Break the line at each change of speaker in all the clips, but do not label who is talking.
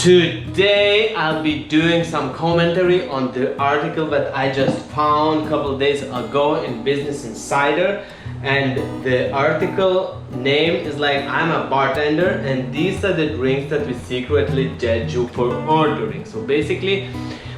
Today I'll be doing some commentary on the article that I just found a couple of days ago in Business Insider, and the article name is like I'm a bartender and these are the drinks that we secretly judge you for ordering. So basically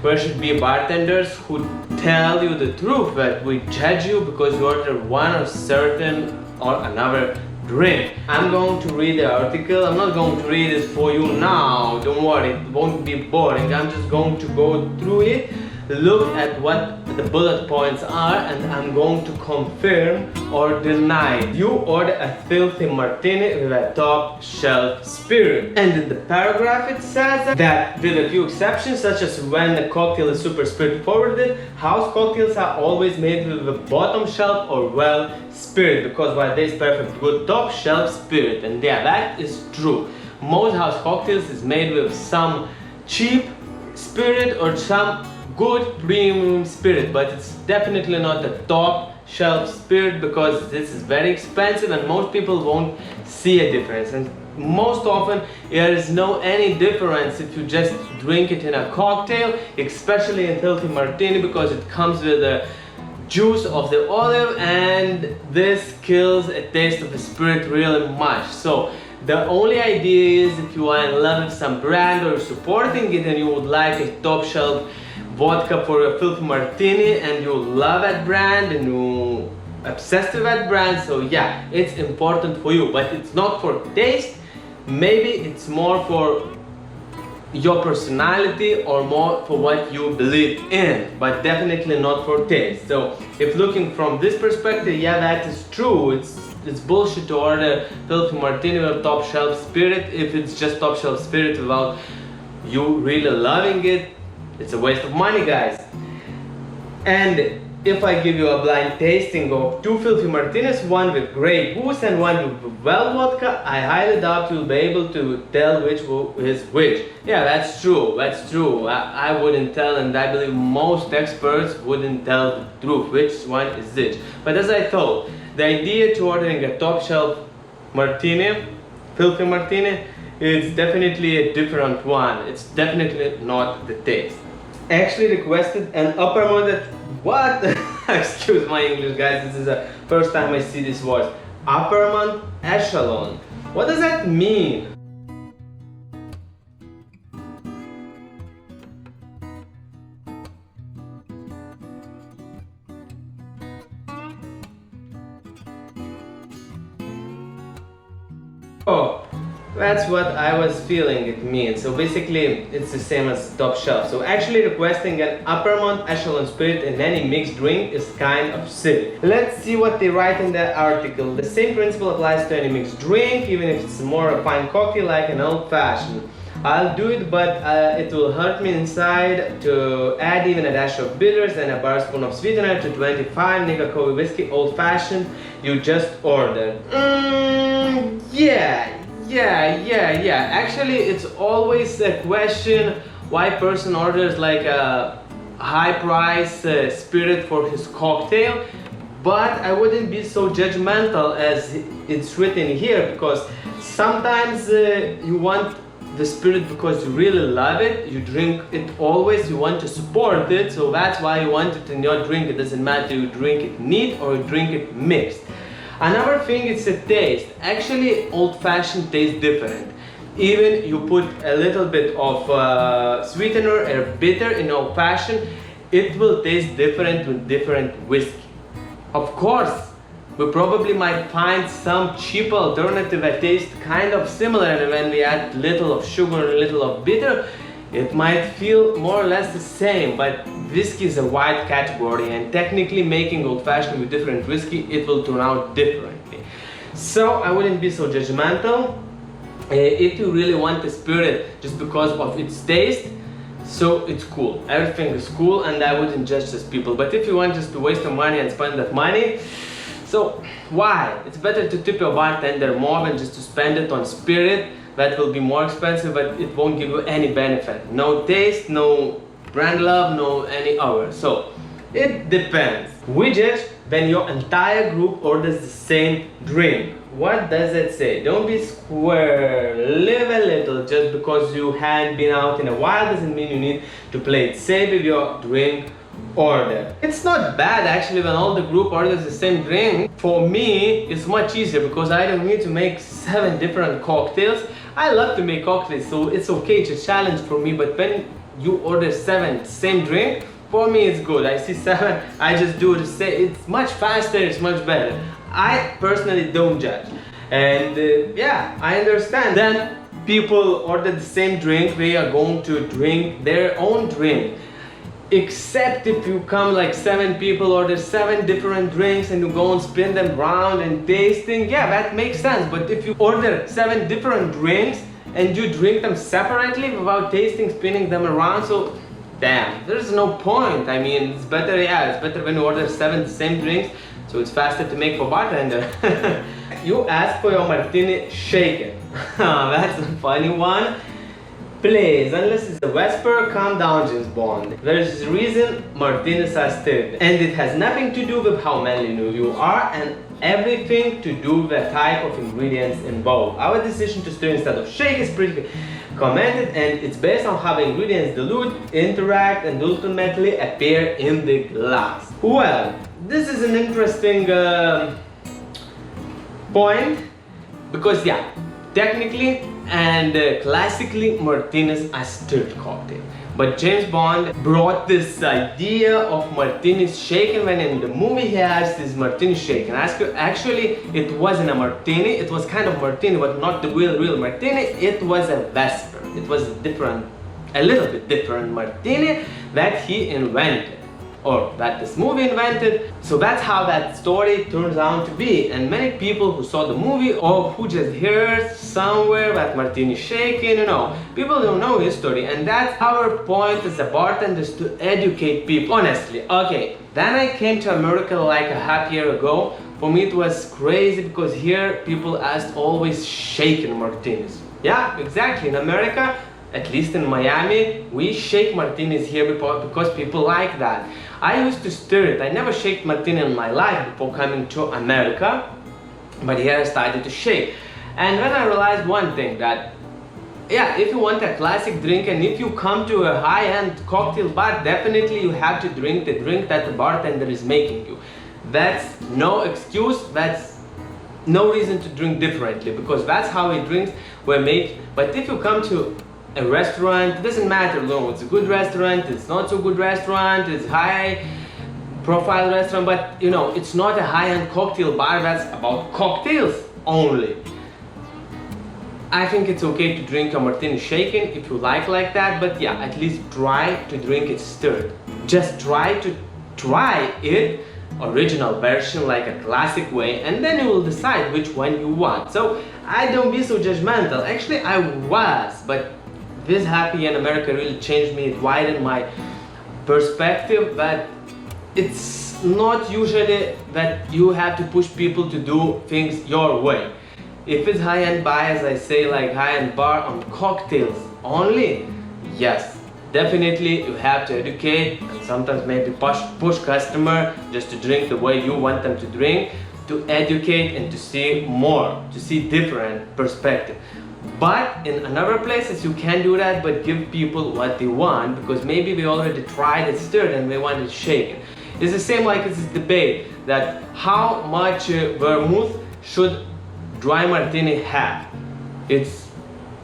there should be bartenders who tell you the truth that we judge you because you order one or certain or another drink. I'm going to read the article. I'm not going to read it for you now, don't worry, it won't be boring. I'm just going to go through it, look at what the bullet points are, and I'm going to confirm or deny. You order a filthy martini with a top shelf spirit, and in the paragraph it says that with a few exceptions, such as when the cocktail is super spirit forwarded, house cocktails are always made with the bottom shelf or well spirit, because while there's perfect good top shelf spirit, and yeah, that is true. Most house cocktails is made with some cheap spirit or some good premium spirit, but it's definitely not the top shelf spirit because this is very expensive and most people won't see a difference. And most often there is no any difference if you just drink it in a cocktail, especially in healthy martini, because it comes with the juice of the olive and this kills a taste of the spirit really much. So the only idea is if you are in love with some brand or supporting it and you would like a top shelf vodka for a filthy martini and you love that brand and you obsessed with that brand, so yeah, it's important for you, but it's not for taste. Maybe it's more for your personality or more for what you believe in, but definitely not for taste. So if looking from this perspective, yeah, that is true. It's bullshit to order filthy martini with top shelf spirit if it's just top shelf spirit without you really loving it. It's a waste of money, guys. And if I give you a blind tasting of two filthy martinis, one with Grey Goose and one with well vodka, I highly doubt you'll be able to tell which is which. Yeah, that's true, that's true. I wouldn't tell, and I believe most experts wouldn't tell the truth which one is which. But as I told, the idea to ordering a top shelf martini, filthy martini, it's definitely a different one. It's definitely not the taste. Actually requested an upper mode. What? Excuse my English, guys. This is the first time I see this word. Uppermont echelon. What does that mean? Oh, that's what I was feeling it means. So basically it's the same as top shelf. So actually requesting an uppermont echelon spirit in any mixed drink is kind of silly. Let's see what they write in the article. The same principle applies to any mixed drink, even if it's more a fine cocktail like an old fashioned. I'll do it, but it will hurt me inside to add even a dash of bitters and a bar spoon of sweetener to 25 Nigakovi whiskey old fashioned you just ordered. Yeah. Actually, it's always a question why a person orders like a high price spirit for his cocktail, but I wouldn't be so judgmental as it's written here, because sometimes you want the spirit because you really love it, you drink it always, you want to support it, so that's why you want it in your drink. It doesn't matter you drink it neat or you drink it mixed. Another thing is the taste. Actually, old-fashioned tastes different. Even you put a little bit of sweetener or bitter in old-fashioned, it will taste different with different whiskey. Of course, we probably might find some cheap alternative that tastes kind of similar, and when we add little of sugar and a little of bitter, it might feel more or less the same, but whiskey is a wide category, and technically making old-fashioned with different whiskey, it will turn out differently. So I wouldn't be so judgmental. If you really want the spirit just because of its taste, so it's cool. Everything is cool, and I wouldn't judge these people. But if you want just to waste your money and spend that money, so why? It's better to tip your bartender more than just to spend it on spirit. That will be more expensive, but it won't give you any benefit. No taste, no brand love, no any other. So it depends. We judge when your entire group orders the same drink. what does it say? Don't be square, live a little. Just because you hadn't been out in a while doesn't mean you need to play it safe with your drink order. It's not bad actually when all the group orders the same drink. For me, it's much easier because I don't need to make 7 different cocktails. I love to make cocktails, so it's okay, it's a challenge for me, but when you order 7 same drink, for me it's good. I see 7, I just do the same. It's much faster, it's much better. I personally don't judge. And yeah, I understand. Then people order the same drink, they are going to drink their own drink. Except if you come like 7 people, order 7 different drinks and you go and spin them around and tasting, yeah, that makes sense. But if you order 7 different drinks and you drink them separately without tasting, spinning them around, so damn, there's no point. I mean, it's better, yeah, it's better when you order 7 the same drinks, so it's faster to make for bartender. You ask for your Martini Shake. That's a funny one. Please, unless it's a Vesper, calm down, James Bond. There's a reason Martinis are stirred, and it has nothing to do with how manly you are and everything to do with the type of ingredients involved. Our decision to stir instead of shake is pretty commented, and it's based on how the ingredients dilute, interact, and ultimately appear in the glass. Well, this is an interesting point because yeah, technically and classically Martinis are stirred cocktail, but James Bond brought this idea of Martinis shaken when in the movie he has this Martini Shake, and actually it wasn't a martini, it was kind of martini but not the real martini. It was a Vesper. It was a little bit different martini that he invented, or that this movie invented. So that's how that story turns out to be, and many people who saw the movie or who just heard somewhere that Martini shaking, you know, people don't know history, and that's our point as a bartender, is to educate people. Honestly, okay, then I came to America like a half year ago. For me it was crazy because here people asked always shaken martinis. Yeah, exactly, in America, at least in Miami, we shake martinis here because people like that. I used to stir it. I never shaked martini in my life before coming to America, but here I started to shake. And then I realized one thing, that yeah, if you want a classic drink and if you come to a high-end cocktail bar, definitely you have to drink the drink that the bartender is making you. That's no excuse, that's no reason to drink differently, because that's how the drinks were made. But if you come to a restaurant, it doesn't matter, no, it's a good restaurant, it's not so good restaurant, it's high profile restaurant, but you know, it's not a high-end cocktail bar that's about cocktails only. I think it's okay to drink a Martini shaken if you like that, but yeah, at least try to drink it stirred. Just try it original version, like a classic way, and then you will decide which one you want. So I don't be so judgmental. Actually I was, but this happy in America really changed me. It widened my perspective that it's not usually that you have to push people to do things your way. If it's high-end bar, as I say, like high-end bar on cocktails only, yes, definitely you have to educate and sometimes maybe push customer just to drink the way you want them to drink, to educate and to see more, to see different perspective. But in other places you can do that, but give people what they want, because maybe they already tried it stirred and they want it shaken. It's the same like it's this debate that how much vermouth should dry martini have. It's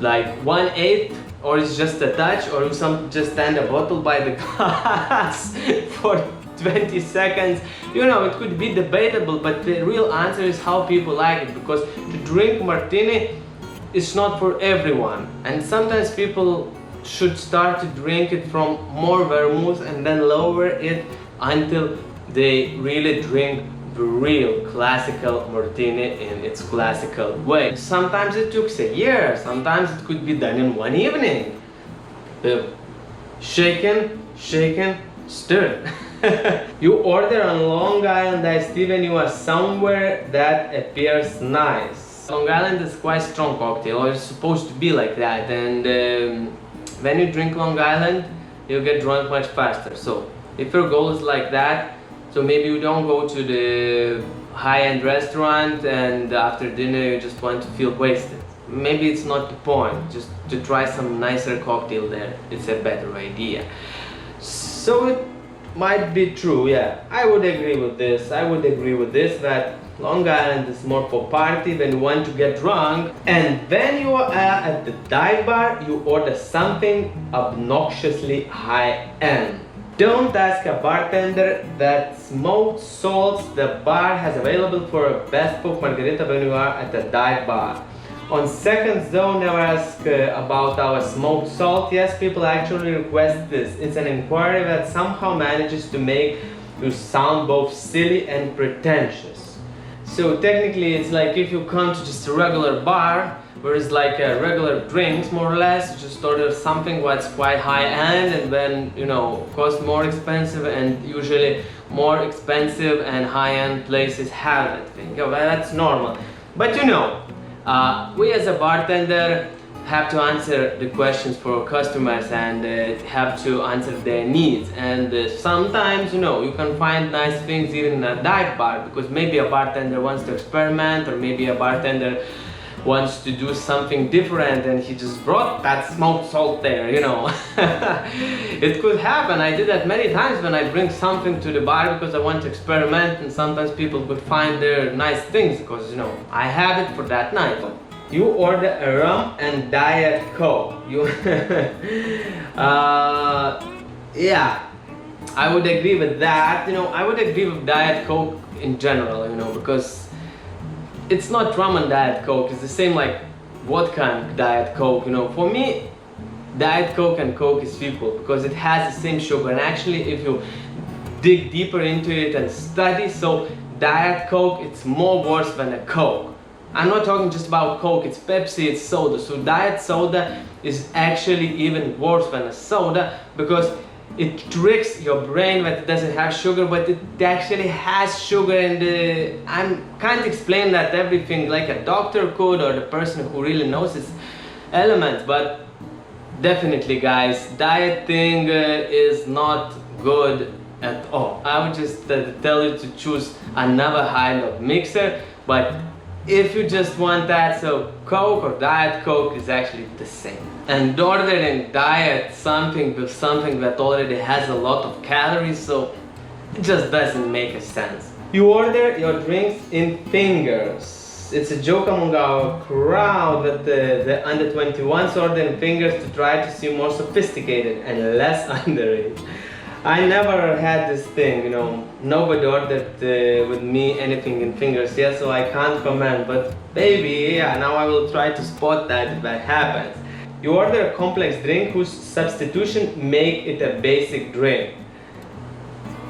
like 1/8, or it's just a touch, or you just stand a bottle by the glass for 20 seconds. You know, it could be debatable, but the real answer is how people like it, because to drink martini, it's not for everyone, and sometimes people should start to drink it from more vermouth and then lower it until they really drink the real classical martini in its classical way. Sometimes it took a year, sometimes it could be done in one evening. Shaken, stirred. You order on Long Island iced tea when you are somewhere that appears nice. Long Island is quite strong cocktail, or it's supposed to be like that, and when you drink Long Island, you get drunk much faster. So if your goal is like that, so maybe you don't go to the high-end restaurant and after dinner you just want to feel wasted. Maybe it's not the point. Just to try some nicer cocktail there, it's a better idea. So it might be true, yeah. I would agree with this. I would agree with this that Long Island is more for party when you want to get drunk, and when you are at the dive bar, you order something obnoxiously high-end. Don't ask a bartender that smoked salts the bar has available for a bespoke margarita when you are at a dive bar. On seconds though, never ask about our smoked salt. Yes, people actually request this. It's an inquiry that somehow manages to make you sound both silly and pretentious. So technically it's like if you come to just a regular bar where it's like a regular drinks more or less, you just order something what's quite high end and then, you know, cost more expensive, and usually more expensive and high end places have that thing. Yeah, well, that's normal. But you know, we as a bartender have to answer the questions for our customers and have to answer their needs, and sometimes, you know, you can find nice things even in a dive bar, because maybe a bartender wants to experiment, or maybe a bartender wants to do something different and he just brought that smoked salt there, you know. It could happen. I did that many times when I bring something to the bar because I want to experiment, and sometimes people could find their nice things because, you know, I have it for that night. You order a rum and Diet Coke. Yeah, I would agree with that. You know, I would agree with Diet Coke in general, you know, because it's not rum and Diet Coke. It's the same like vodka and Diet Coke, you know. For me, Diet Coke and Coke is equal because it has the same sugar, and actually if you dig deeper into it and study, so Diet Coke, it's more worse than a Coke. I'm not talking just about Coke, it's Pepsi, it's soda. So Diet Soda is actually even worse than a soda because it tricks your brain that it doesn't have sugar, but it actually has sugar, and I can't explain that everything like a doctor could, or the person who really knows its elements, but definitely guys, diet thing is not good at all. I would just tell you to choose another high note mixer, but if you just want that, so Coke or Diet Coke is actually the same. And ordering diet something with something that already has a lot of calories, so it just doesn't make a sense. You order your drinks in fingers. It's a joke among our crowd that the under 21s order in fingers to try to seem more sophisticated and less underage. I never had this thing, you know, nobody ordered with me anything in fingers yet, so I can't comment, but maybe, yeah, now I will try to spot that if that happens. You order a complex drink whose substitution make it a basic drink.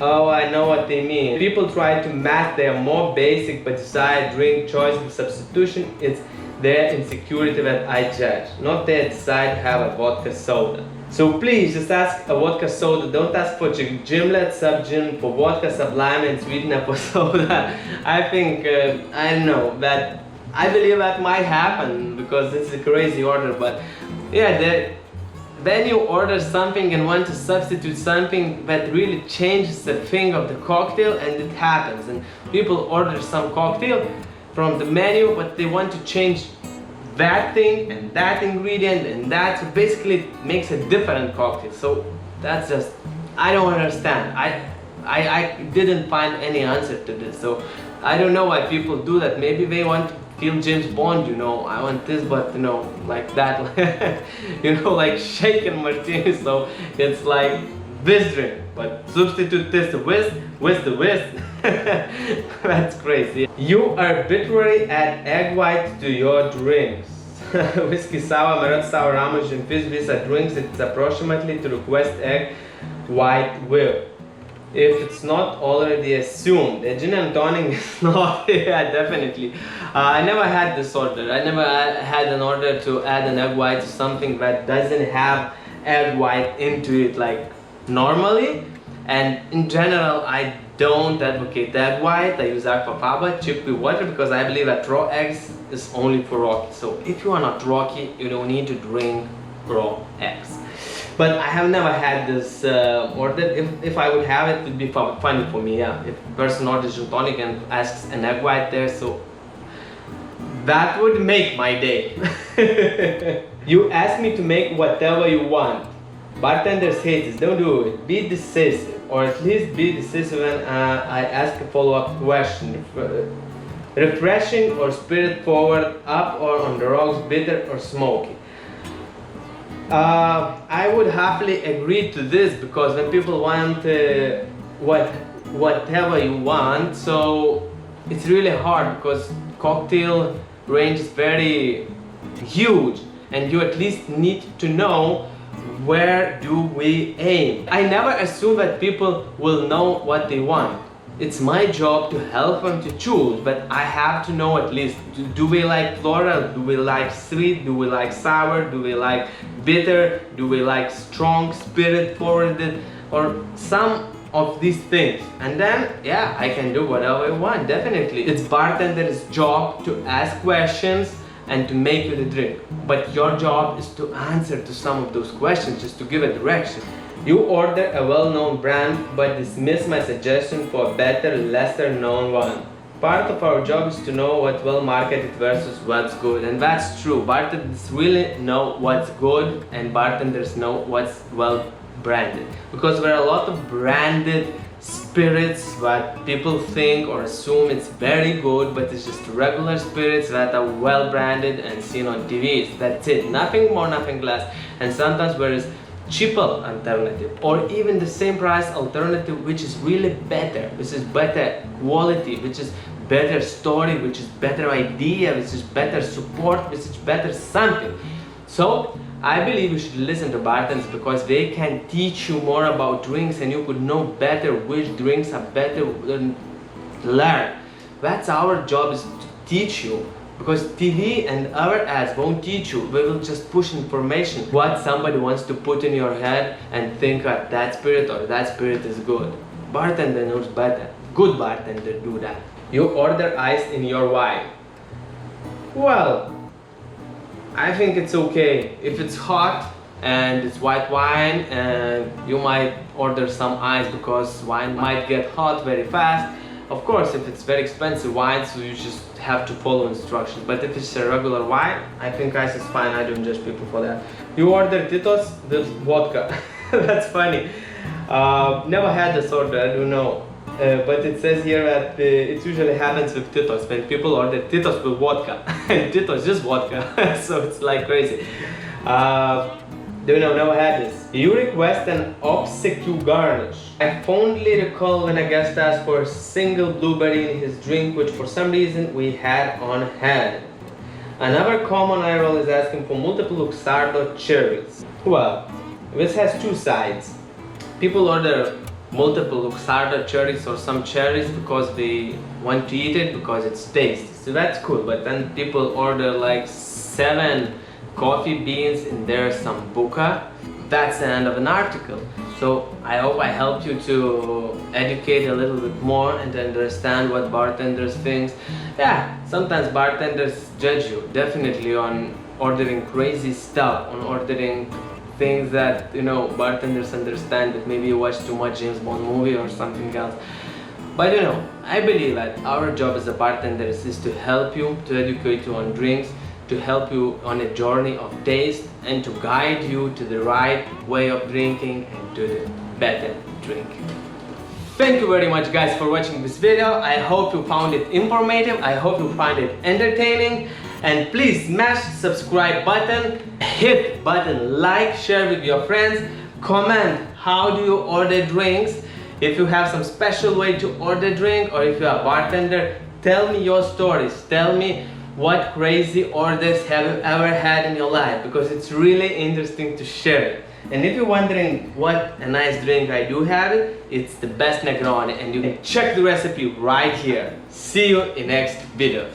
Oh, I know what they mean. People try to match their more basic but desired drink choice with substitution. It's their insecurity that I judge, not their desire to have a vodka soda. So please just ask a vodka soda, don't ask for gimlet, sub-gin, for vodka, sublime and sweetener for soda. I think, I don't know, that I believe that might happen because it's a crazy order, but yeah, when you order something and want to substitute something that really changes the thing of the cocktail, and it happens, and people order some cocktail from the menu, but they want to change that thing and that ingredient and that, so basically it makes a different cocktail. So that's just, I don't understand. I didn't find any answer to this, so I don't know why people do that. Maybe they want to feel James Bond, you know, I want this, but you know, like that, you know, like shaken martini, so it's like this drink, but substitute this with the whisk. That's crazy. You arbitrarily add egg white to your drinks. Whiskey sour, merit sour, Ramosh, and fizz visa drinks, it's approximately to request egg white with. If it's not already assumed. The gin and tonic is not. Yeah, definitely. I never had this order. I never had an order to add an egg white to something that doesn't have egg white into it like normally. And in general, I don't advocate egg white. I use aquafaba, chickpea water, because I believe that raw eggs is only for Rocky. So if you are not Rocky, you don't need to drink raw eggs. But I have never had this order. If I would have it, it would be funny for me, yeah. If a person orders gin tonic and asks an egg white there, so that would make my day. You ask me to make whatever you want. Bartenders hate this, don't do it. Be decisive, or at least be decisive when I ask a follow-up question. Refreshing or spirit forward, up or on the rocks, bitter or smoky. I would happily agree to this, because when people want whatever you want, so it's really hard, because cocktail range is very huge and you at least need to know where do we aim. I never assume that people will know what they want. It's my job to help them to choose, but I have to know at least, do we like floral, do we like sweet, do we like sour, do we like bitter, do we like strong, spirit forwarded, or some of these things. And then, yeah, I can do whatever I want, definitely. It's bartender's job to ask questions and to make you the drink. But your job is to answer to some of those questions, just to give a direction. You order a well-known brand, but dismiss my suggestion for a better, lesser known one. Part of our job is to know what's well marketed versus what's good, and that's true. Bartenders really know what's good, and bartenders know what's well branded. Because there are a lot of branded spirits that people think or assume it's very good, but it's just regular spirits that are well branded and seen on TVs. That's it, nothing more, nothing less. And sometimes there is cheaper alternative, or even the same price alternative, which is really better, which is better quality, which is better story, which is better idea, which is better support, which is better something. So I believe you should listen to bartenders, because they can teach you more about drinks, and you could know better which drinks are better than learn. That's our job, is to teach you. Because TV and other ads won't teach you. They will just push information, what somebody wants to put in your head, and think that that spirit or that spirit is good. Bartender knows better. Good bartender do that. You order ice in your wine. Well, I think it's okay. If it's hot and it's white wine, and you might order some ice, because wine might get hot very fast. Of course, if it's very expensive wine, so you just have to follow instructions. But if it's a regular wine, I think ice is fine. I don't judge people for that. You order Tito's, there's vodka. That's funny. Never had this order, I don't know. But it says here that it usually happens with Tito's, when people order Tito's with vodka. And Tito's just vodka. So it's like crazy. Don't know, never had this. You request an obsequy garnish. I fondly recall when a guest asked for a single blueberry in his drink, which for some reason we had on hand. Another common eye roll is asking for multiple Luxardo cherries. Well, this has two sides. People order multiple Luxardo cherries or some cherries because they want to eat it, because it's tasty. So that's cool. But then people order like 7 coffee beans in there, some buka. That's the end of an article. So I hope I helped you to educate a little bit more and to understand what bartenders think. Yeah, sometimes bartenders judge you, definitely, on ordering crazy stuff, on ordering things that, you know, bartenders understand that maybe you watch too much James Bond movie or something else. But you know, I believe that our job as a bartender is to help you, to educate you on drinks, to help you on a journey of taste, and to guide you to the right way of drinking and to the better drink. Thank you very much, guys, for watching this video. I hope you found it informative. I hope you find it entertaining. And please smash subscribe button, hit button like, share with your friends, comment how do you order drinks. If you have some special way to order drink, or if you are a bartender, tell me your stories. Tell me what crazy orders have you ever had in your life, because it's really interesting to share it. And if you're wondering what a nice drink I do have, it's the best Negroni, and you can check the recipe right here. See you in next videos.